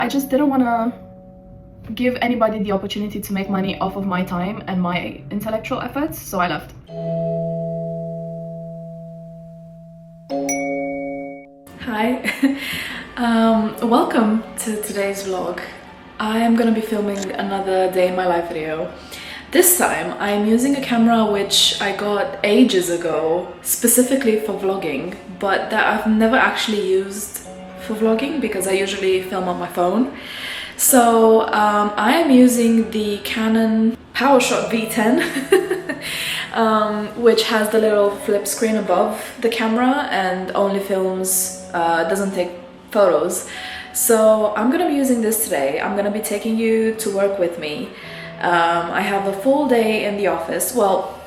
I just didn't want to give anybody the opportunity to make money off of my time and my intellectual efforts, so I left. Hi, welcome to today's vlog. I am gonna be filming another day in my life video. This time I'm using a camera which I got ages ago specifically for vlogging, but that I've never actually used for vlogging because I usually film on my phone. So I am using the Canon PowerShot V10 which has the little flip screen above the camera and only films, doesn't take photos. So I'm gonna be using this today. I'm gonna be taking you to work with me. I have a full day in the office. Well,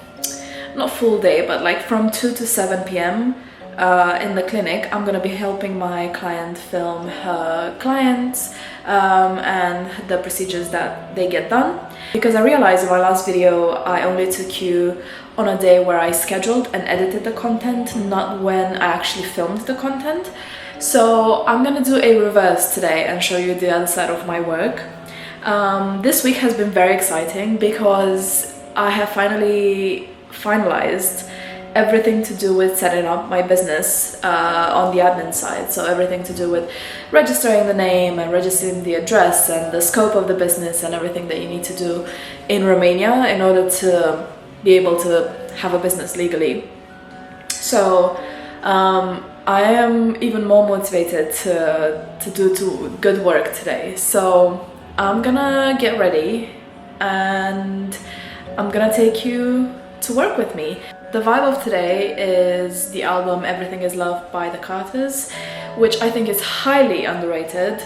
not full day, but like from 2 to 7 p.m. In the clinic. I'm gonna be helping my client film her clients and the procedures that they get done. Because I realized in my last video I only took you on a day where I scheduled and edited the content, not when I actually filmed the content. So I'm gonna do a reverse today and show you the other side of my work. This week has been very exciting because I have finally finalized everything to do with setting up my business on the admin side. So everything to do with registering the name and registering the address and the scope of the business and everything that you need to do in Romania in order to be able to have a business legally. So I am even more motivated to do good work today. So I'm gonna get ready and I'm gonna take you to work with me. The vibe of today is the album Everything Is Love by the Carters, which I think is highly underrated.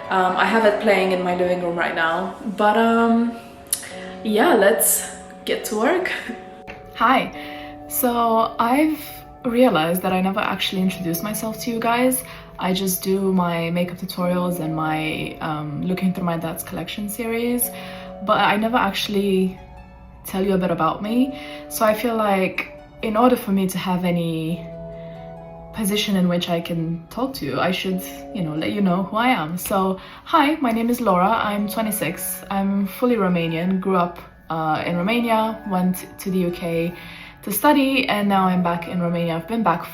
I have it playing in my living room right now, but yeah, let's get to work. Hi, so I've realized that I never actually introduced myself to you guys. I just do my makeup tutorials and my looking through my dad's collection series, but I never actually tell you a bit about me. So I feel like in order for me to have any position in which I can talk to you, I should, you know, let you know who I am. So hi, my name is Laura, I'm 26, I'm fully Romanian, grew up in Romania, went to the UK to study, and now I'm back in Romania. I've been back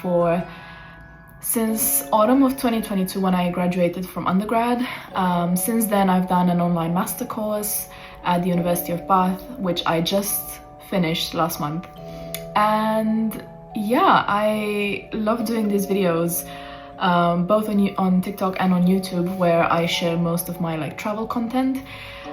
since autumn of 2022 when I graduated from undergrad. Since then I've done an online master course at the University of Bath, which I just finished last month. And yeah, I love doing these videos, both on TikTok and on YouTube, where I share most of my like travel content.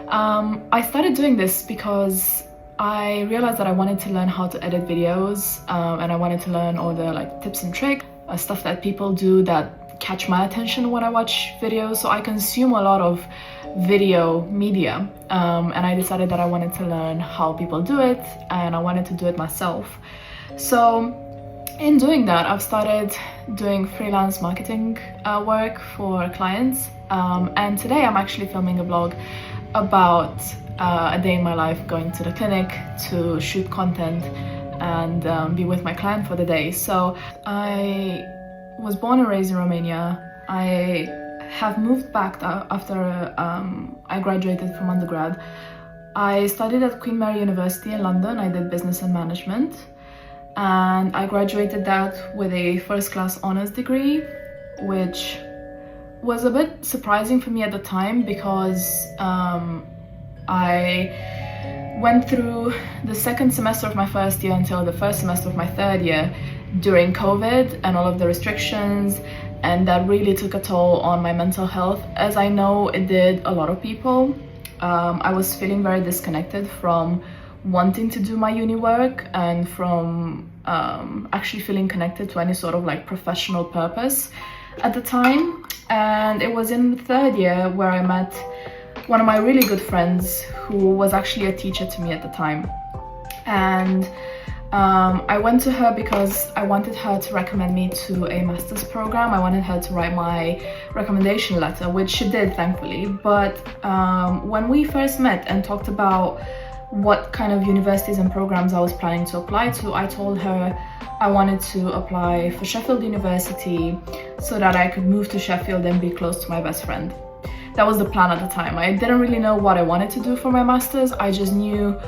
I started doing this because I realized that I wanted to learn how to edit videos, and I wanted to learn all the like tips and tricks, stuff that people do that catch my attention when I watch videos. So I consume a lot of video media, and I decided that I wanted to learn how people do it, and I wanted to do it myself. So in doing that, I've started doing freelance marketing work for clients, and today I'm actually filming a vlog about a day in my life, going to the clinic to shoot content and be with my client for the day. So I was born and raised in Romania. I have moved back after I graduated from undergrad. I studied at Queen Mary University in London. I did business and management, and I graduated that with a first-class honors degree, which was a bit surprising for me at the time because I went through the second semester of my first year until the first semester of my third year during COVID and all of the restrictions, and that really took a toll on my mental health, as I know it did a lot of people. I was feeling very disconnected from wanting to do my uni work and from actually feeling connected to any sort of like professional purpose at the time. And it was in the third year where I met one of my really good friends who was actually a teacher to me at the time. And I went to her because I wanted her to recommend me to a master's program. I wanted her to write my recommendation letter, which she did, thankfully. But when we first met and talked about what kind of universities and programs I was planning to apply to, I told her I wanted to apply for Sheffield University so that I could move to Sheffield and be close to my best friend. that was the plan at the time. I didn't really know what I wanted to do for my master's. I just knew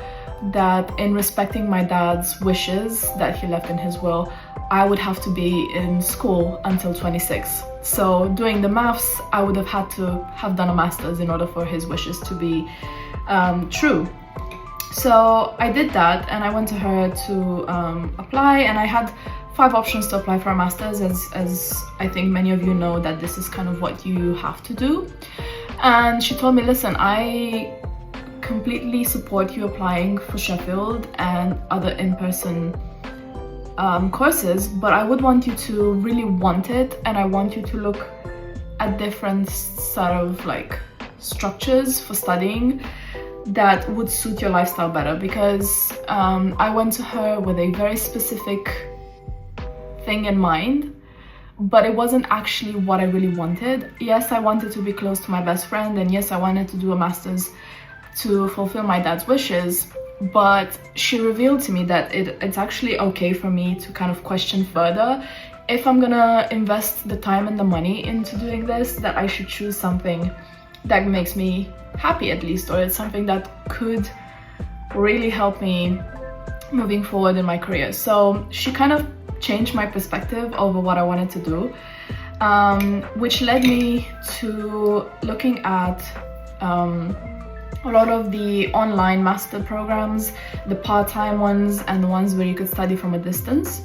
that in respecting my dad's wishes that he left in his will, I would have to be in school until 26. So doing the maths, I would have had to have done a master's in order for his wishes to be true. So I did that, and I went to her to apply, and I had 5 options to apply for a master's, as I think many of you know that this is kind of what you have to do. And she told me, listen, I completely support you applying for Sheffield and other in-person courses, but I would want you to really want it, and I want you to look at different sort of like structures for studying that would suit your lifestyle better, because I went to her with a very specific thing in mind, but it wasn't actually what I really wanted. Yes, I wanted to be close to my best friend, and yes, I wanted to do a master's to fulfill my dad's wishes, but she revealed to me that it's actually okay for me to kind of question further if I'm gonna invest the time and the money into doing this, that I should choose something that makes me happy at least, or it's something that could really help me moving forward in my career. So she kind of changed my perspective over what I wanted to do, which led me to looking at a lot of the online master programs, the part-time ones and the ones where you could study from a distance.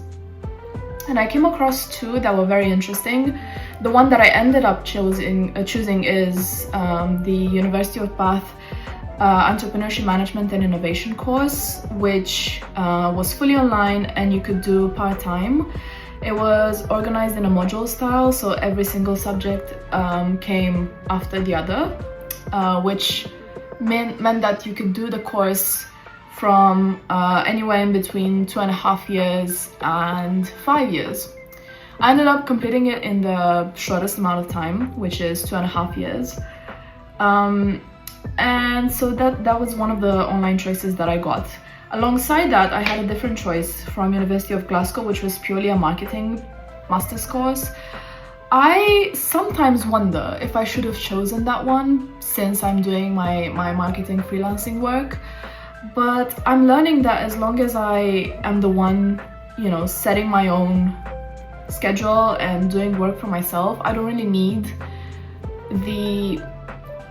And I came across 2 that were very interesting. The one that I ended up choosing is the University of Bath Entrepreneurship Management and Innovation course, which was fully online and you could do part-time. It was organized in a module style, so every single subject came after the other, which meant that you could do the course from anywhere in between 2.5 years and 5 years. I ended up completing it in the shortest amount of time, which is 2.5 years. And so that was one of the online choices that I got. Alongside that, I had a different choice from University of Glasgow, which was purely a marketing master's course. I sometimes wonder if I should have chosen that one, since I'm doing my marketing freelancing work. But I'm learning that as long as I am the one, you know, setting my own schedule and doing work for myself, I don't really need the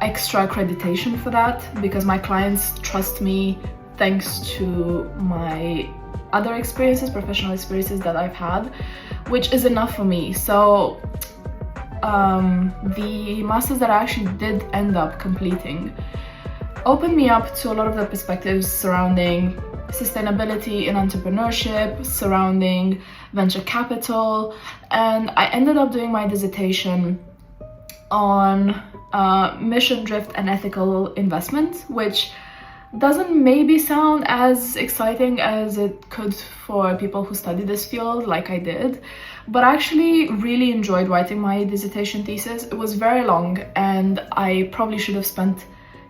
extra accreditation for that, because my clients trust me thanks to my other experiences, professional experiences that I've had, which is enough for me. So the masters that I actually did end up completing opened me up to a lot of the perspectives surrounding sustainability in entrepreneurship, surrounding venture capital, and I ended up doing my dissertation on mission drift and ethical investment, which doesn't maybe sound as exciting as it could for people who study this field like I did, but I actually really enjoyed writing my dissertation thesis. It was very long and I probably should have spent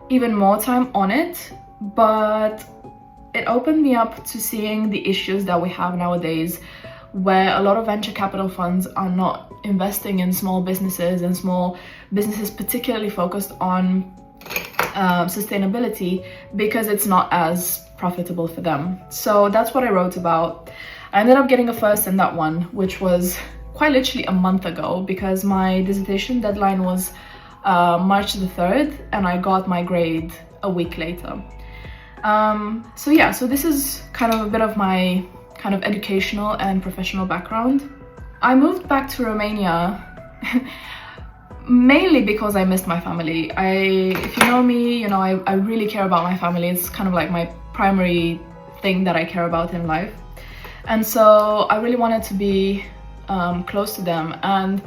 even more time on it, but it opened me up to seeing the issues that we have nowadays, where a lot of venture capital funds are not investing in small businesses, and small businesses particularly focused on sustainability, because it's not as profitable for them. So that's what I wrote about. I ended up getting a first in that one, which was quite literally a month ago, because my dissertation deadline was March the 3rd, and I got my grade a week later. So yeah, so this is kind of a bit of my kind of educational and professional background. I moved back to Romania mainly because I missed my family. If you know me, you know I really care about my family. It's kind of like my primary thing that I care about in life. And so I really wanted to be close to them. And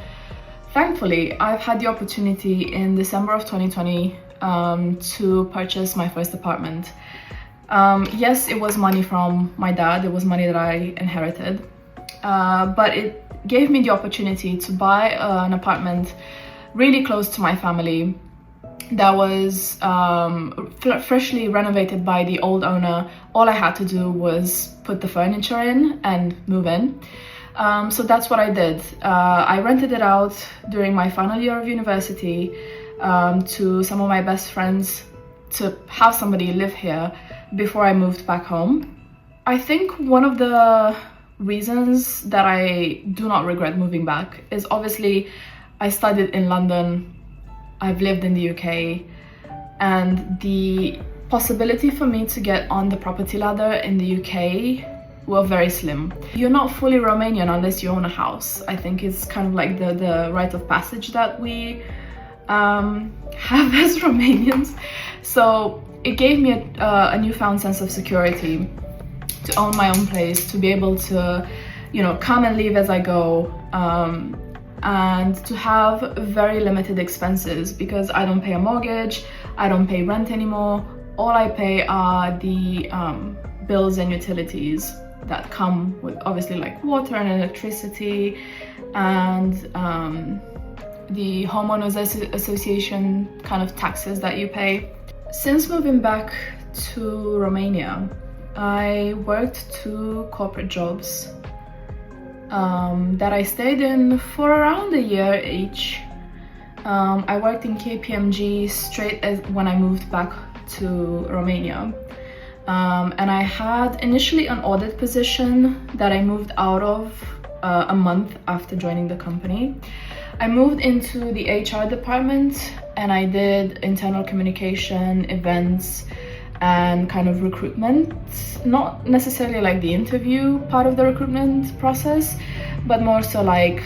thankfully, I've had the opportunity in December of 2020 to purchase my first apartment. Yes, it was money from my dad. It was money that I inherited. But it gave me the opportunity to buy an apartment really close to my family that was freshly renovated by the old owner. All I had to do was put the furniture in and move in. So that's what I did. I rented it out during my final year of university. to some of my best friends to have somebody live here before I moved back home. I think one of the reasons that I do not regret moving back is obviously I studied in London, I've lived in the UK, and the possibility for me to get on the property ladder in the UK were very slim. You're not fully Romanian unless you own a house. I think it's kind of like the rite of passage that we have as Romanians. So it gave me a newfound sense of security to own my own place, to be able to, you know, come and leave as I go, and to have very limited expenses because I don't pay a mortgage, I don't pay rent anymore. All I pay are the bills and utilities that come with obviously like water and electricity and the homeowners association kind of taxes that you pay. Since moving back to Romania, I worked 2 corporate jobs that I stayed in for around a year each. I worked in KPMG straight as when I moved back to Romania, and I had initially an audit position that I moved out of a month after joining the company. I moved into the HR department and I did internal communication, events, and kind of recruitment. Not necessarily like the interview part of the recruitment process, but more so like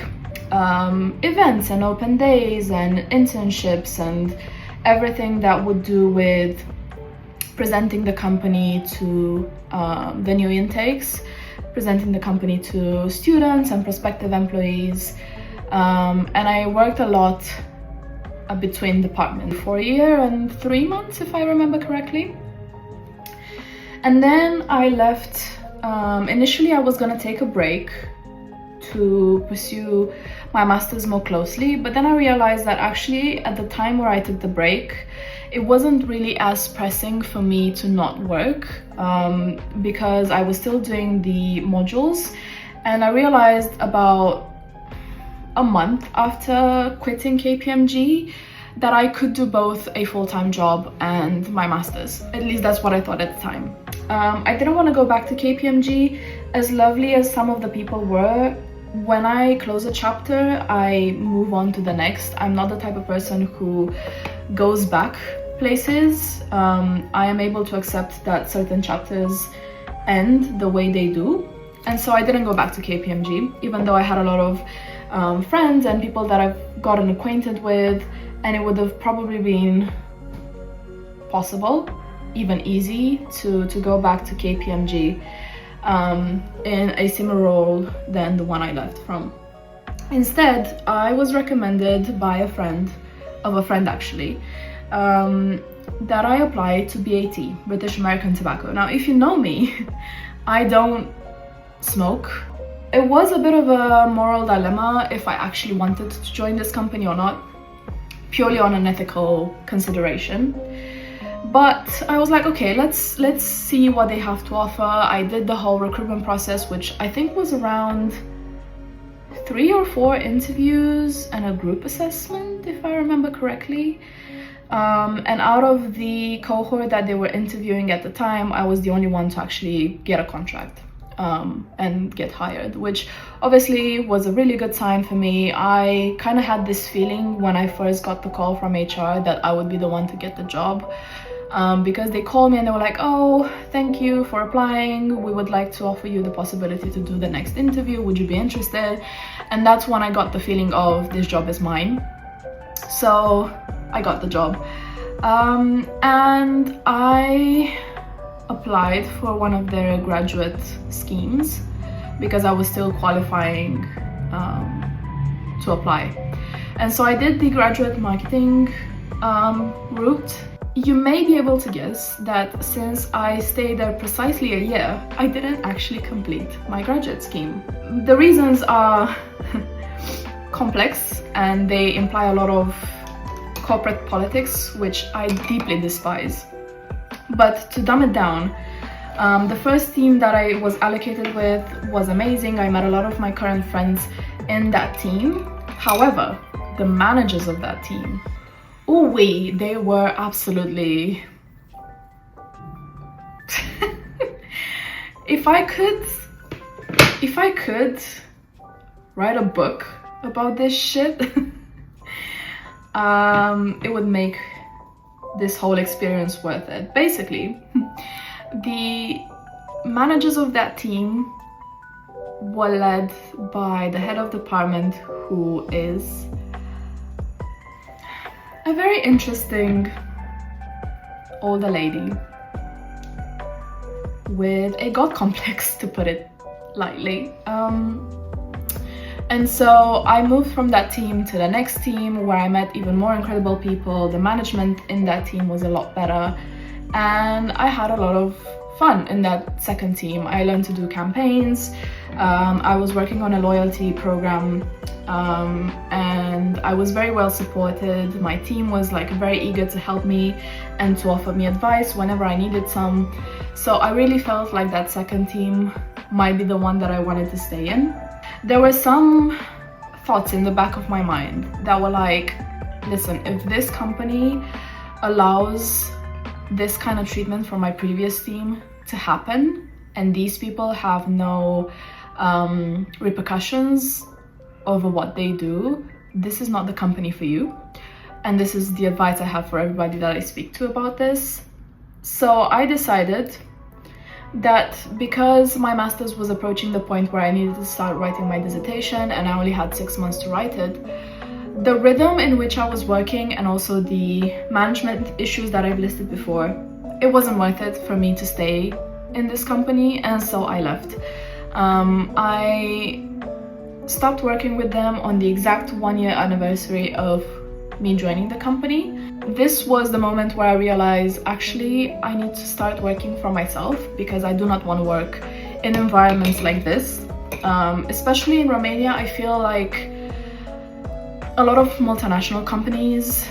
events and open days and internships and everything that would do with presenting the company to the new intakes, presenting the company to students and prospective employees. And I worked a lot between departments for a year and 3 months, if I remember correctly. And then I left. Initially I was gonna take a break to pursue my master's more closely, but then I realized that actually at the time where I took the break, it wasn't really as pressing for me to not work, because I was still doing the modules. And I realized about a month after quitting KPMG that I could do both a full-time job and my master's. At least that's what I thought at the time. I didn't want to go back to KPMG. As lovely as some of the people were, when I close a chapter, I move on to the next. I'm not the type of person who goes back places. I am able to accept that certain chapters end the way they do. And so I didn't go back to KPMG, even though I had a lot of friends and people that I've gotten acquainted with, and it would have probably been possible, even easy, to go back to KPMG in a similar role than the one I left from. Instead, I was recommended by a friend of a friend actually, that I applied to BAT, British American Tobacco. Now, if you know me, I don't smoke. It was a bit of a moral dilemma if I actually wanted to join this company or not, purely on an ethical consideration. But I was like, okay, let's see what they have to offer. I did the whole recruitment process, which I think was around 3 or 4 interviews and a group assessment, if I remember correctly. And out of the cohort that they were interviewing at the time, I was the only one to actually get a contract and get hired, which obviously was a really good sign for me. I kind of had this feeling when I first got the call from HR that I would be the one to get the job, because they called me and they were like, oh, thank you for applying, we would like to offer you the possibility to do the next interview, would you be interested? And that's when I got the feeling of this job is mine. So I got the job, and I applied for one of their graduate schemes because I was still qualifying to apply. And so I did the graduate marketing route. You may be able to guess that since I stayed there precisely a year, I didn't actually complete my graduate scheme. The reasons are complex and they imply a lot of corporate politics, which I deeply despise. But to dumb it down, the first team that I was allocated with was amazing. I met a lot of my current friends in that team. However, the managers of that team Oh wait, they were absolutely if I could write a book about this shit, it would make this whole experience worth it. Basically, the managers of that team were led by the head of department, who is a very interesting older lady with a god complex, to put it lightly. And so I moved from that team to the next team, where I met even more incredible people. The management in that team was a lot better, and I had a lot of fun in that second team. I learned to do campaigns. I was working on a loyalty program, and I was very well supported. My team was like very eager to help me and to offer me advice whenever I needed some. So I really felt like that second team might be the one that I wanted to stay in. There were some thoughts in the back of my mind that were like, listen, if this company allows this kind of treatment from my previous team to happen, and these people have no repercussions over what they do, this is not the company for you. And this is the advice I have for everybody that I speak to about this. So I decided that because my master's was approaching the point where I needed to start writing my dissertation, and I only had 6 months to write it, the rhythm in which I was working and also the management issues that I've listed before, it wasn't worth it for me to stay in this company, and so I left. I stopped working with them on the exact 1-year anniversary of me joining the company. This was the moment where I realized, actually, I need to start working for myself, because I do not want to work in environments like this. Especially in Romania, I feel like a lot of multinational companies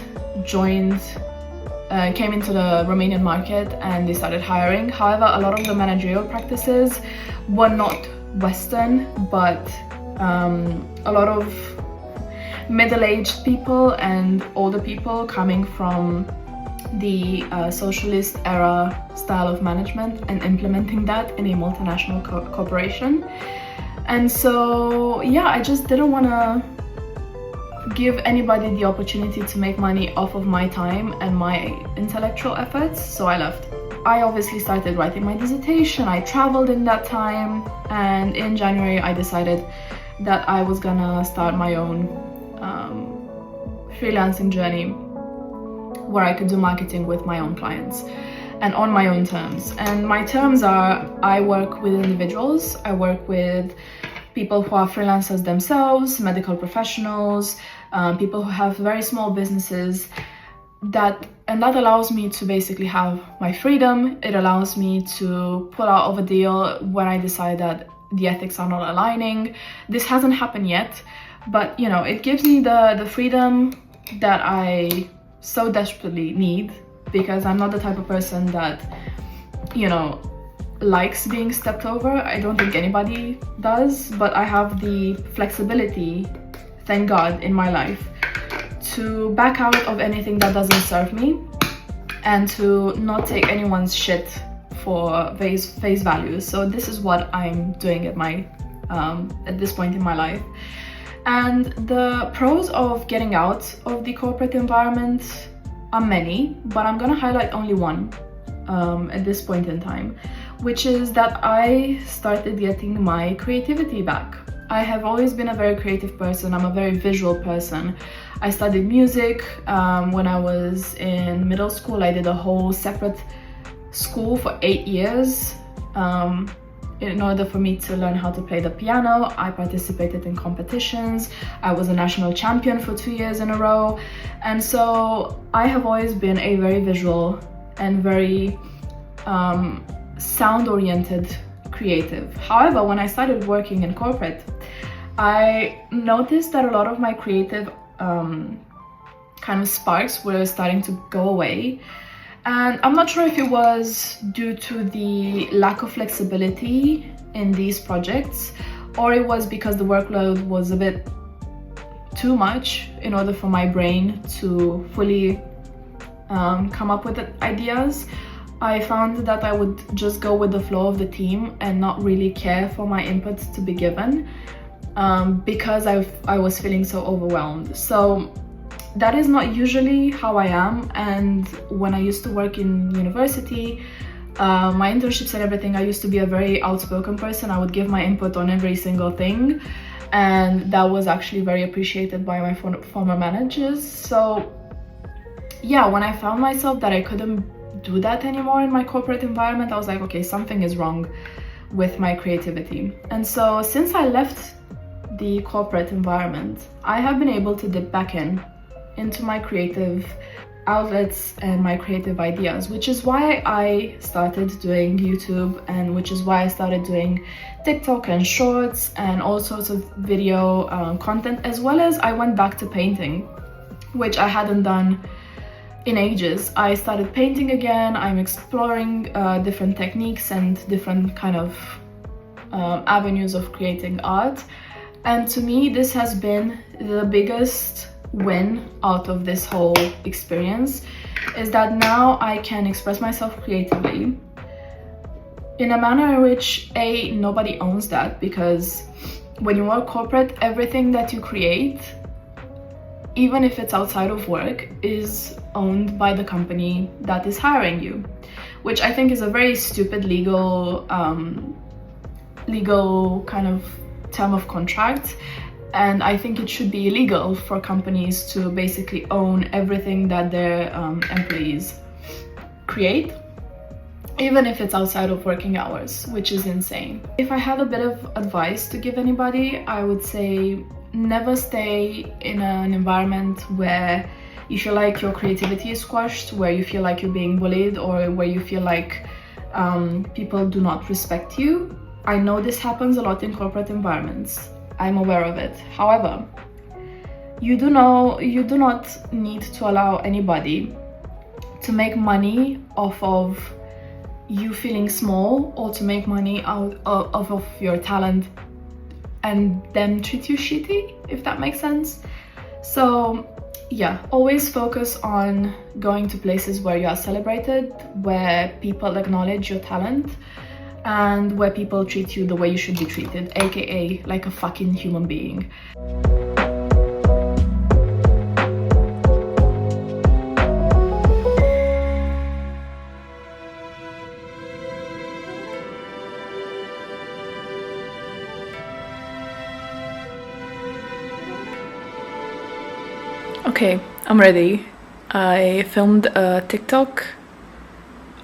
came into the Romanian market and they started hiring. However, a lot of the managerial practices were not Western, but a lot of middle-aged people and older people coming from the socialist era style of management and implementing that in a multinational corporation. And so yeah, I just didn't want to give anybody the opportunity to make money off of my time and my intellectual efforts, so I left. I obviously started writing my dissertation, I traveled in that time, and in January I decided that I was gonna start my own freelancing journey, where I could do marketing with my own clients and on my own terms. And my terms are, I work with individuals, I work with people who are freelancers themselves, medical professionals, people who have very small businesses, and that allows me to basically have my freedom. It allows me to pull out of a deal when I decide that the ethics are not aligning. This hasn't happened yet, but you know, it gives me the freedom that I so desperately need, because I'm not the type of person that, you know, likes being stepped over. I don't think anybody does, but I have the flexibility, thank God, in my life to back out of anything that doesn't serve me and to not take anyone's shit for face value. So this is what I'm doing at this point in my life. And the pros of getting out of the corporate environment are many, but I'm gonna highlight only one at this point in time, which is that I started getting my creativity back. I have always been a very creative person. I'm a very visual person. I studied music. When I was in middle school, I did a whole separate school for 8 years in order for me to learn how to play the piano. I participated in competitions. I was a national champion for 2 years in a row. And so I have always been a very visual and very sound-oriented creative. However, when I started working in corporate, I noticed that a lot of my creative kind of sparks were starting to go away. And I'm not sure if it was due to the lack of flexibility in these projects, or it was because the workload was a bit too much in order for my brain to fully come up with ideas. I found that I would just go with the flow of the team and not really care for my inputs to be given, because I was feeling so overwhelmed. So that is not usually how I am. And when I used to work in university, my internships and everything, I used to be a very outspoken person. I would give my input on every single thing, and that was actually very appreciated by my former managers. So yeah, when I found myself that I couldn't do that anymore in my corporate environment, I was like, okay, something is wrong with my creativity. And so since I left the corporate environment, I have been able to dip back into my creative outlets and my creative ideas, which is why I started doing YouTube, and which is why I started doing TikTok and shorts and all sorts of video content, as well as I went back to painting, which I hadn't done in ages. I started painting again. I'm exploring different techniques and different kind of avenues of creating art, and to me this has been the biggest win out of this whole experience, is that now I can express myself creatively in a manner in which nobody owns that, because when you work corporate, everything that you create, even if it's outside of work, is owned by the company that is hiring you, which I think is a very stupid legal kind of term of contract. And I think it should be illegal for companies to basically own everything that their employees create, even if it's outside of working hours, which is insane. If I had a bit of advice to give anybody, I would say never stay in an environment where you feel like your creativity is squashed, where you feel like you're being bullied, or where you feel like people do not respect you. I know this happens a lot in corporate environments. I'm aware of it. However, you do not need to allow anybody to make money off of you feeling small, or to make money out of your talent and then treat you shitty, if that makes sense. So yeah, always focus on going to places where you are celebrated, where people acknowledge your talent, and where people treat you the way you should be treated, aka like a fucking human being. Okay, I'm ready. I filmed a TikTok,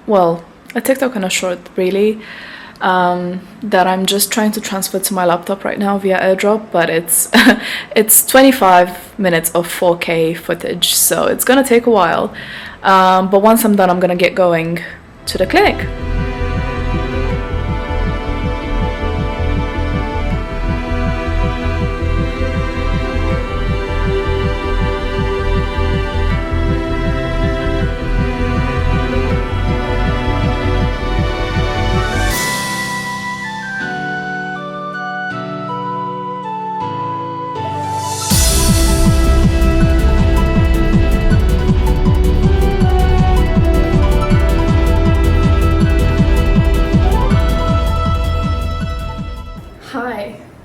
well, a TikTok and a short really, that I'm just trying to transfer to my laptop right now via airdrop, but it's it's 25 minutes of 4K footage, so it's gonna take a while, but once I'm done, I'm gonna get going to the clinic.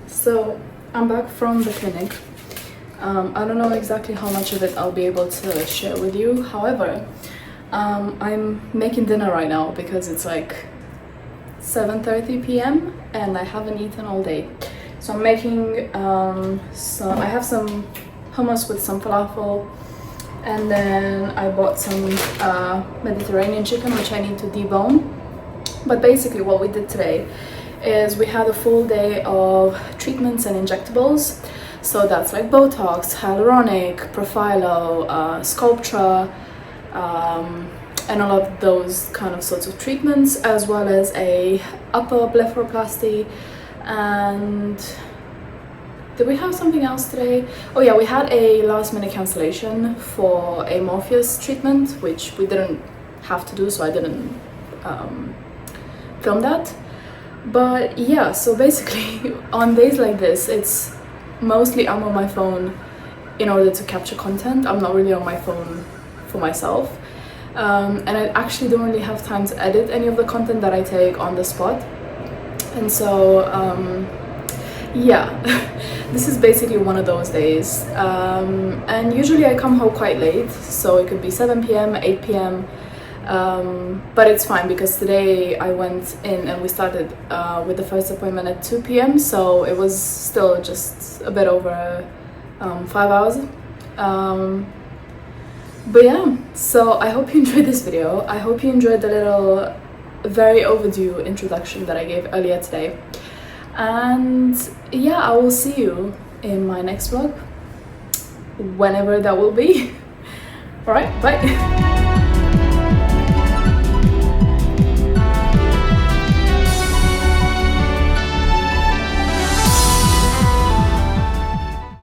So I'm back from the clinic. I don't know exactly how much of it I'll be able to share with you. However, I'm making dinner right now because it's like 7:30 p.m. and I haven't eaten all day. So I'm making I have some hummus with some falafel, and then I bought some Mediterranean chicken, which I need to debone. But basically what we did today is we had a full day of treatments and injectables. So that's like Botox, hyaluronic, Profilo, Sculptra, and all of those kind of sorts of treatments, as well as a upper blepharoplasty. And did we have something else today? Oh yeah, we had a last minute cancellation for a Morpheus treatment, which we didn't have to do, so I didn't film that. But yeah, so basically on days like this, it's mostly I'm on my phone in order to capture content. I'm not really on my phone for myself, and I actually don't really have time to edit any of the content that I take on the spot. And so yeah, this is basically one of those days, and usually I come home quite late, so it could be 7 p.m, 8 p.m, but it's fine because today I went in and we started with the first appointment at 2 p.m, so it was still just a bit over 5 hours. But yeah, so I hope you enjoyed this video. I hope you enjoyed the little very overdue introduction that I gave earlier today. And yeah, I will see you in my next vlog, whenever that will be. Alright, bye!